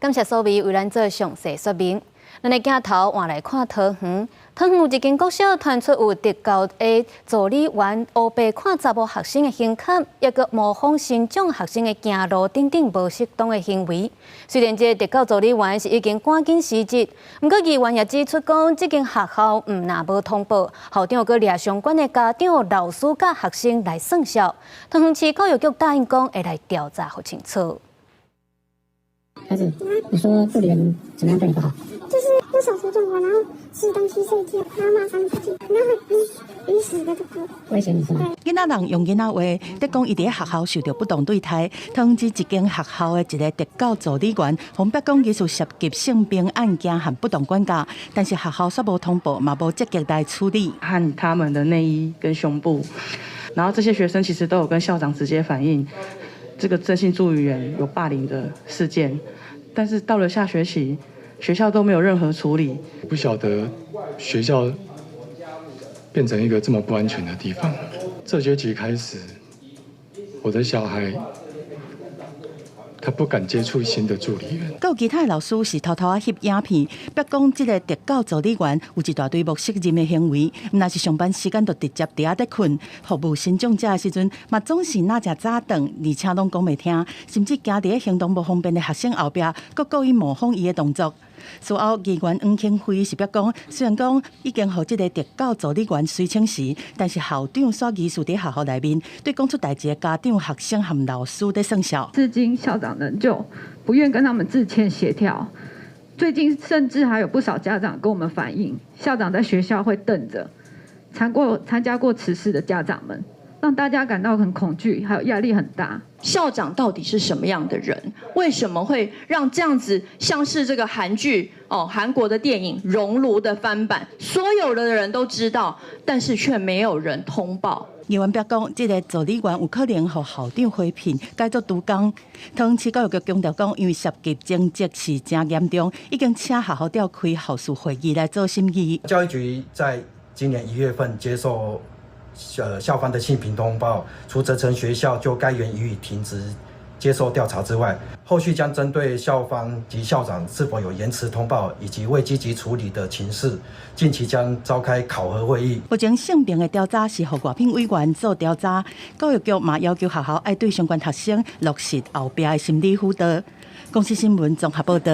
感谢苏美为咱做详细说明。咱的镜头换来看桃园，桃园有一间国小传出有特教的助理员黑白看查某学生的胸坎，也佮模仿新疆学生的行路等等无适当的行为。虽然这特教助理员是已经赶紧辞职，不过议员也指出讲，这间学校若无通报，校长佮掠相关的家长、老师佮学生来算账。桃园市教育局答应讲会来调查好清楚。孩子，你说助理员怎么样对你不好？就是用手扶住我，然后吃东西、睡觉，然后骂三字经，然后很死的这个。威胁你是吗？囡仔人用囡仔话，得讲伊伫学校受到不当对待，通知一间学校的一个特教助理员，红白讲疑似涉及性平案件和不当管教，但是学校却无通报，嘛无积极来处理。和他们的内衣跟胸部，然后这些学生其实都有跟校长直接反映，这个正性助理员有霸凌的事件，但是到了下学期，学校都没有任何处理。不晓得学校变成一个这么不安全的地方。这学期开始，我的小孩他不敢接触新的助理员。有其他的老师是偷偷啊翕影片，逼讲这个特教助理员有一大堆不适任的行为，若是上班时间就直接伫遐在困，服务新长者的时阵，嘛总是哪只早顿，而且拢讲袂听，甚至行伫行动不方便的学生后壁，佮故意模仿伊的动作。事后，议员黄庆辉是表讲，虽然讲已经互这个特教助理员随请时，但是校长煞疑似伫学校内面对讲出代志的家长、学生和老师在算账。至今校长仍旧不愿跟他们自签协调。最近甚至还有不少家长跟我们反映，校长在学校会瞪着参加过此事的家长们，让大家感到很恐惧，还有压力很大。校长到底是什么样的人？为什么会让这样子像是这个韩剧韩国的电影《熔炉》的翻版，所有的人都知道，但是却没有人通报。议员表讲，这个助理员有可能和校长回聘，改做督工。桃园市教育局强调讲，因为涉及争执是真严重，已经请学校召开校事会议来做审议。教育局在今年1月份接受校方的性平通报，除责成学校就该员予以停职接受调查之外，后续将针对校方及校长是否有延迟通报以及未积极处理的情事，近期将召开考核会议。目前性平的调查是由外聘委员做调查，教育局嘛要求学校要对相关学生落实后壁的心理辅导。公司新闻综合报道。